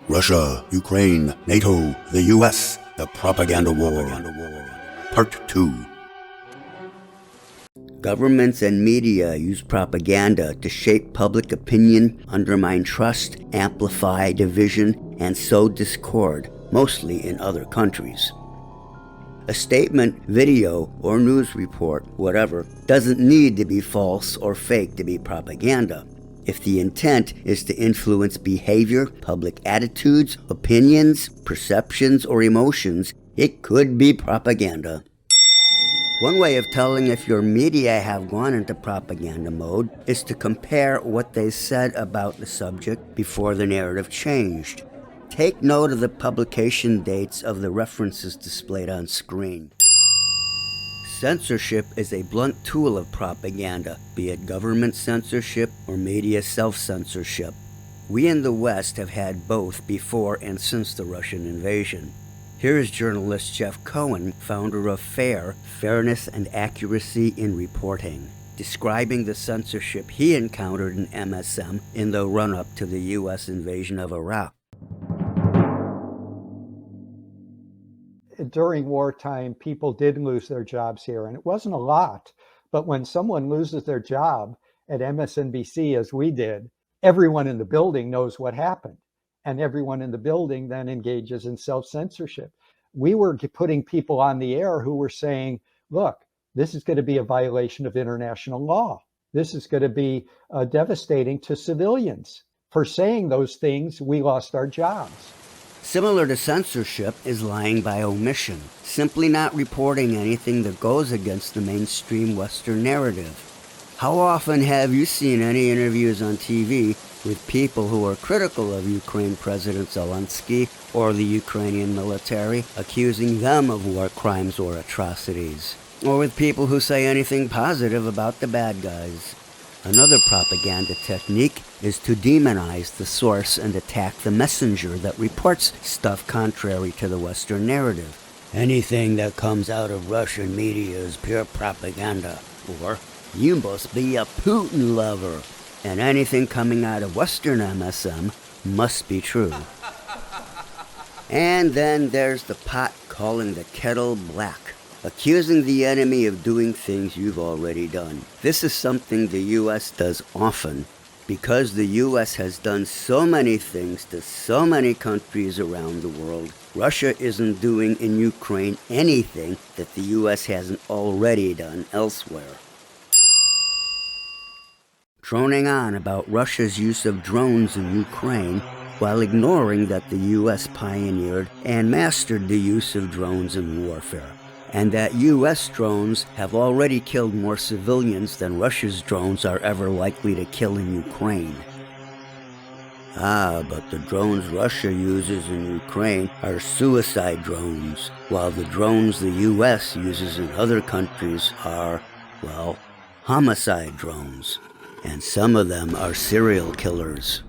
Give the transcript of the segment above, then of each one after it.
Russia, Ukraine, NATO, the US, the propaganda war. Part 2. Governments and media use propaganda to shape public opinion, undermine trust, amplify division, and sow discord, mostly in other countries. A statement, video, or news report, whatever, doesn't need to be false or fake to be propaganda. If the intent is to influence behavior, public attitudes, opinions, perceptions, or emotions, it could be propaganda. One way of telling if your media have gone into propaganda mode is to compare what they said about the subject before the narrative changed. Take note of the publication dates of the references displayed on screen. Censorship is a blunt tool of propaganda, be it government censorship or media self-censorship. We in the West have had both before and since the Russian invasion. Here is journalist Jeff Cohen, founder of FAIR, Fairness and Accuracy in Reporting, describing the censorship he encountered in MSM in the run-up to the U.S. invasion of Iraq. During wartime, people did lose their jobs here, and it wasn't a lot. But when someone loses their job at MSNBC, as we did, everyone in the building knows what happened. And everyone in the building then engages in self-censorship. We were putting people on the air who were saying, look, this is going to be a violation of international law. This is going to be devastating to civilians. For saying those things, we lost our jobs. Similar to censorship is lying by omission, simply not reporting anything that goes against the mainstream Western narrative. How often have you seen any interviews on TV with people who are critical of Ukraine President Zelensky or the Ukrainian military, accusing them of war crimes or atrocities? Or with people who say anything positive about the bad guys? Another propaganda technique is to demonize the source and attack the messenger that reports stuff contrary to the Western narrative. Anything that comes out of Russian media is pure propaganda. Or, you must be a Putin lover. And anything coming out of Western MSM must be true. And then there's the pot calling the kettle black, accusing the enemy of doing things you've already done. This is something the U.S. does often, because the U.S. has done so many things to so many countries around the world. Russia isn't doing in Ukraine anything that the U.S. hasn't already done elsewhere. Droning on about Russia's use of drones in Ukraine, while ignoring that the U.S. pioneered and mastered the use of drones in warfare, and that U.S. drones have already killed more civilians than Russia's drones are ever likely to kill in Ukraine. But the drones Russia uses in Ukraine are suicide drones, while the drones the U.S. uses in other countries are, well, homicide drones. And some of them are serial killers.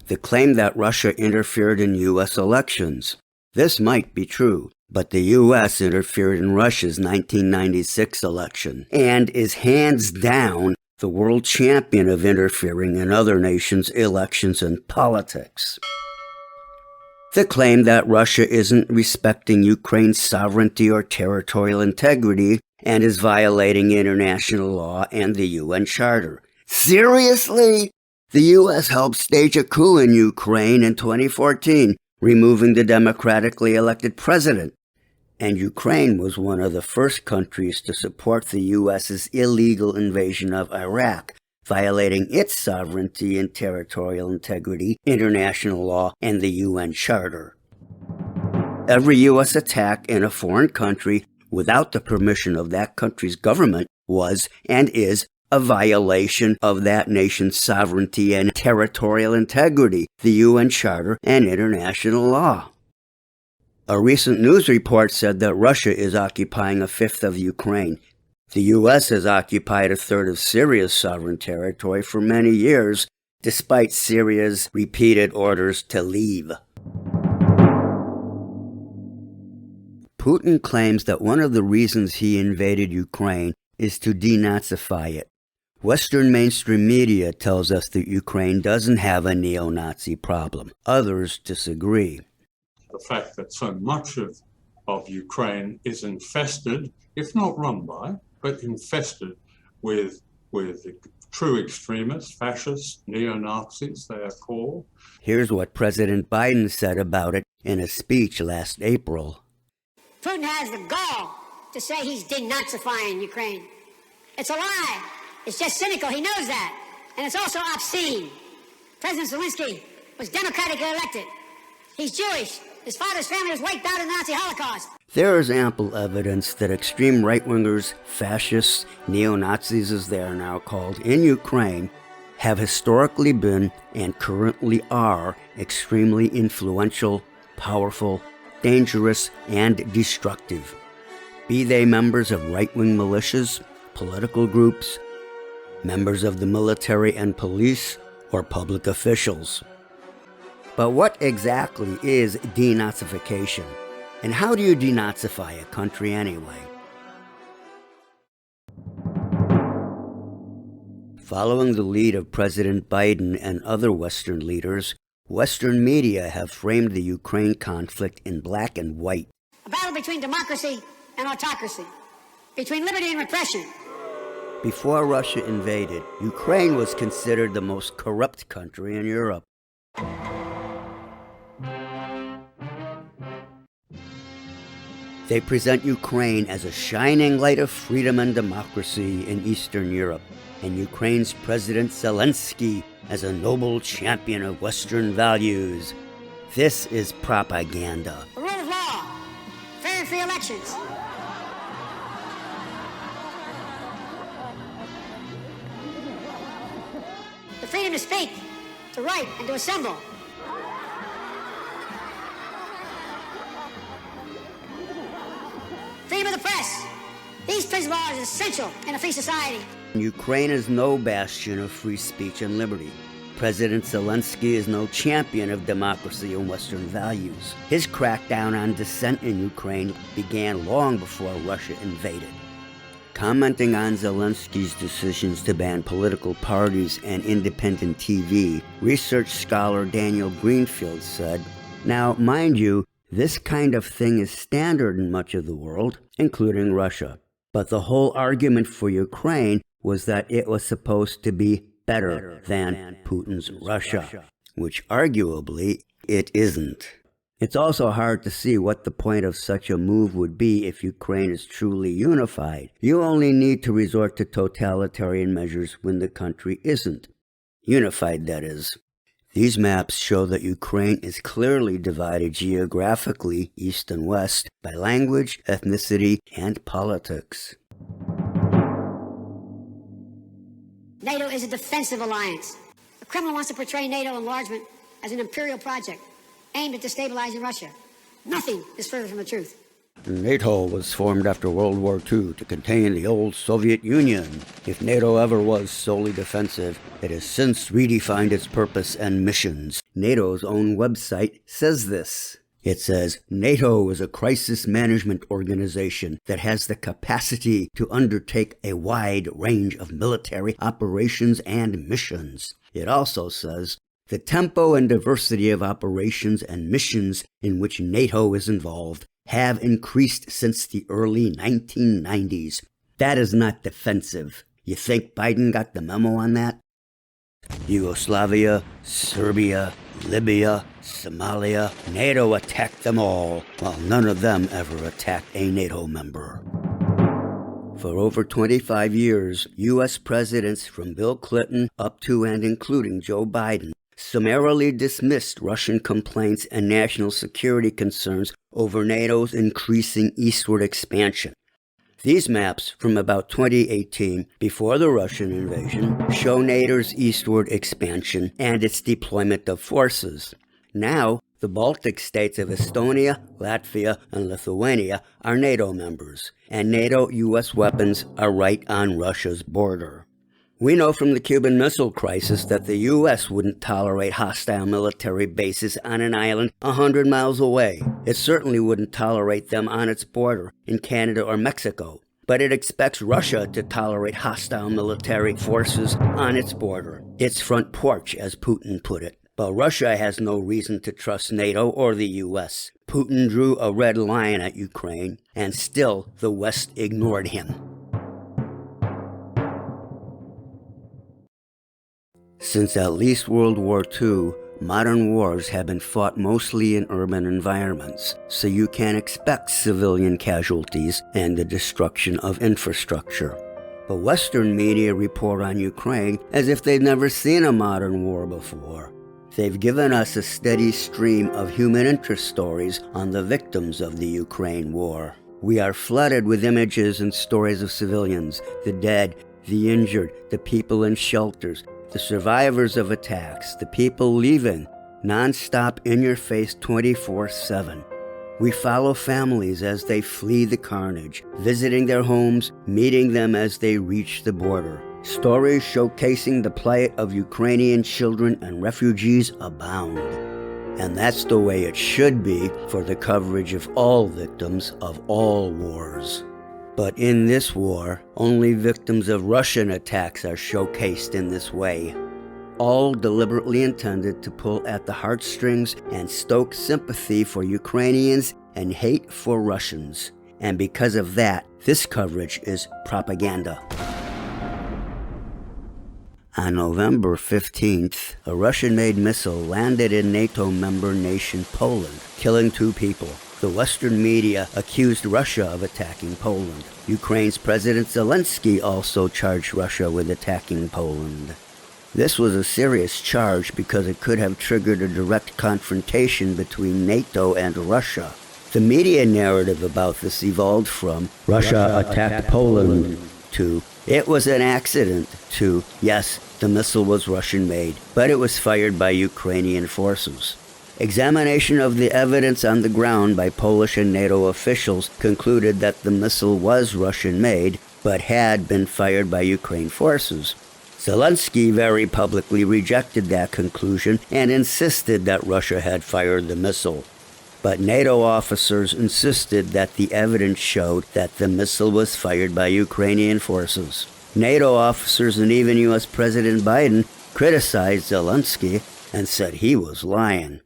The claim that Russia interfered in U.S. elections. This might be true, but the U.S. interfered in Russia's 1996 election and is hands down the world champion of interfering in other nations' elections and politics. The claim that Russia isn't respecting Ukraine's sovereignty or territorial integrity and is violating international law and the UN Charter. Seriously? The U.S. helped stage a coup in Ukraine in 2014, removing the democratically elected president. And Ukraine was one of the first countries to support the U.S.'s illegal invasion of Iraq, violating its sovereignty and territorial integrity, international law, and the UN Charter. Every U.S. attack in a foreign country without the permission of that country's government was and is a violation of that nation's sovereignty and territorial integrity, the UN Charter, and international law. A recent news report said that Russia is occupying a fifth of Ukraine. The U.S. has occupied a third of Syria's sovereign territory for many years, despite Syria's repeated orders to leave. Putin claims that one of the reasons he invaded Ukraine is to denazify it. Western mainstream media tells us that Ukraine doesn't have a neo-Nazi problem. Others disagree. The fact that so much of Ukraine is infested, if not run by, but infested with true extremists, fascists, neo-Nazis, they are called. Here's what President Biden said about it in a speech last April. Putin has the gall to say he's denazifying Ukraine. It's a lie. It's just cynical. He knows that. And it's also obscene. President Zelensky was democratically elected. He's Jewish. His father's family was wiped out in the Nazi Holocaust. There is ample evidence that extreme right-wingers, fascists, neo-Nazis as they are now called, in Ukraine have historically been and currently are extremely influential, powerful, dangerous, and destructive. Be they members of right-wing militias, political groups, members of the military and police, or public officials. But what exactly is denazification? And how do you denazify a country anyway? Following the lead of President Biden and other Western leaders, Western media have framed the Ukraine conflict in black and white. A battle between democracy and autocracy, between liberty and repression. Before Russia invaded, Ukraine was considered the most corrupt country in Europe. They present Ukraine as a shining light of freedom and democracy in Eastern Europe, and Ukraine's President Zelensky as a noble champion of Western values. This is propaganda. The rule of law, fair and free elections. The freedom to speak, to write, and to assemble. Freedom of the press. These principles are essential in a free society. Ukraine is no bastion of free speech and liberty. President Zelensky is no champion of democracy and Western values. His crackdown on dissent in Ukraine began long before Russia invaded. Commenting on Zelensky's decisions to ban political parties and independent TV, research scholar Daniel Greenfield said, "Now, mind you, this kind of thing is standard in much of the world, including Russia. But the whole argument for Ukraine was that it was supposed to be better than Putin's Russia, which arguably it isn't." It's also hard to see what the point of such a move would be if Ukraine is truly unified. You only need to resort to totalitarian measures when the country isn't. Unified, that is. These maps show that Ukraine is clearly divided geographically, east and west, by language, ethnicity, and politics. NATO is a defensive alliance. The Kremlin wants to portray NATO enlargement as an imperial project aimed at destabilizing Russia. Nothing is further from the truth. NATO was formed after World War II to contain the old Soviet Union. If NATO ever was solely defensive, it has since redefined its purpose and missions. NATO's own website says this. It says, NATO is a crisis management organization that has the capacity to undertake a wide range of military operations and missions. It also says, the tempo and diversity of operations and missions in which NATO is involved have increased since the early 1990s. That is not defensive. You think Biden got the memo on that? Yugoslavia, Serbia, Libya, Somalia, NATO attacked them all, while none of them ever attacked a NATO member. For over 25 years, U.S. presidents from Bill Clinton up to and including Joe Biden summarily dismissed Russian complaints and national security concerns over NATO's increasing eastward expansion. These maps from about 2018, before the Russian invasion, show NATO's eastward expansion and its deployment of forces. Now, the Baltic states of Estonia, Latvia, and Lithuania are NATO members, and NATO-US weapons are right on Russia's border. We know from the Cuban Missile Crisis that the U.S. wouldn't tolerate hostile military bases on an island 100 miles away. It certainly wouldn't tolerate them on its border in Canada or Mexico. but it expects Russia to tolerate hostile military forces on its border, its front porch, as Putin put it. But Russia has no reason to trust NATO or the US. Putin drew a red line at Ukraine, and still the West ignored him. Since at least World War II, modern wars have been fought mostly in urban environments, so you can expect civilian casualties and the destruction of infrastructure. But Western media report on Ukraine as if they've never seen a modern war before. They've given us a steady stream of human interest stories on the victims of the Ukraine war. We are flooded with images and stories of civilians, the dead, the injured, the people in shelters, the survivors of attacks, the people leaving, non-stop in-your-face 24/7. We follow families as they flee the carnage, visiting their homes, meeting them as they reach the border. Stories showcasing the plight of Ukrainian children and refugees abound. And that's the way it should be for the coverage of all victims of all wars. But in this war, only victims of Russian attacks are showcased in this way. All deliberately intended to pull at the heartstrings and stoke sympathy for Ukrainians and hate for Russians. And because of that, this coverage is propaganda. On November 15th, a Russian-made missile landed in NATO member nation Poland, killing 2 people. The Western media accused Russia of attacking Poland. Ukraine's President Zelensky also charged Russia with attacking Poland. This was a serious charge because it could have triggered a direct confrontation between NATO and Russia. The media narrative about this evolved from Russia attacked Poland to it was an accident to yes, the missile was Russian-made, but it was fired by Ukrainian forces. Examination of the evidence on the ground by Polish and NATO officials concluded that the missile was Russian-made, but had been fired by Ukraine forces. Zelensky very publicly rejected that conclusion and insisted that Russia had fired the missile. But NATO officers insisted that the evidence showed that the missile was fired by Ukrainian forces. NATO officers and even U.S. President Biden criticized Zelensky and said he was lying.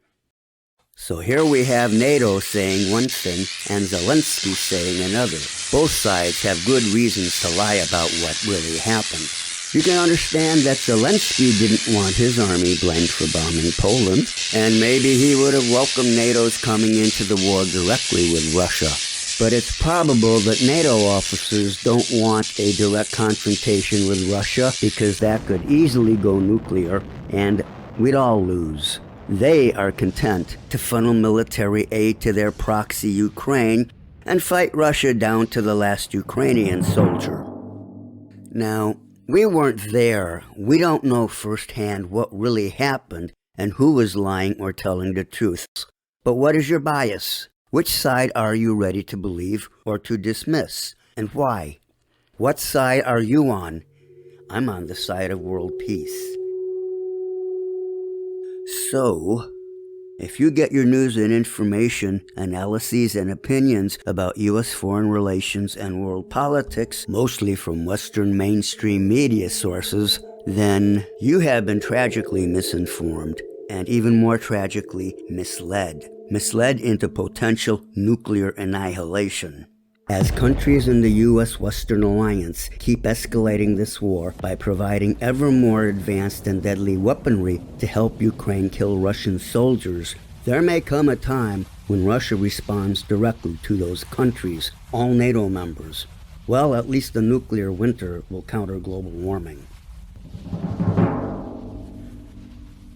So here we have NATO saying one thing and Zelensky saying another. Both sides have good reasons to lie about what really happened. You can understand that Zelensky didn't want his army blamed for bombing Poland, and maybe he would have welcomed NATO's coming into the war directly with Russia. But it's probable that NATO officers don't want a direct confrontation with Russia because that could easily go nuclear, and we'd all lose. They are content to funnel military aid to their proxy Ukraine and fight Russia down to the last Ukrainian soldier. Now, we weren't there. We don't know firsthand what really happened and who was lying or telling the truth. But what is your bias? Which side are you ready to believe or to dismiss, and why? What side are you on? I'm on the side of world peace. So, if you get your news and information, analyses, and opinions about U.S. foreign relations and world politics, mostly from Western mainstream media sources, then you have been tragically misinformed, and even more tragically, misled into potential nuclear annihilation. As countries in the U.S. Western alliance keep escalating this war by providing ever more advanced and deadly weaponry to help Ukraine kill Russian soldiers, there may come a time when Russia responds directly to those countries, all NATO members. Well, at least the nuclear winter will counter global warming.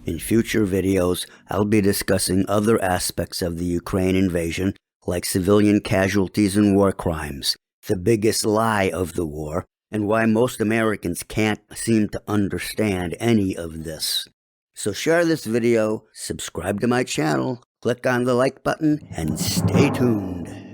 In future videos, I'll be discussing other aspects of the Ukraine invasion, like civilian casualties and war crimes, the biggest lie of the war, and why most Americans can't seem to understand any of this. So share this video, subscribe to my channel, click on the like button, and stay tuned.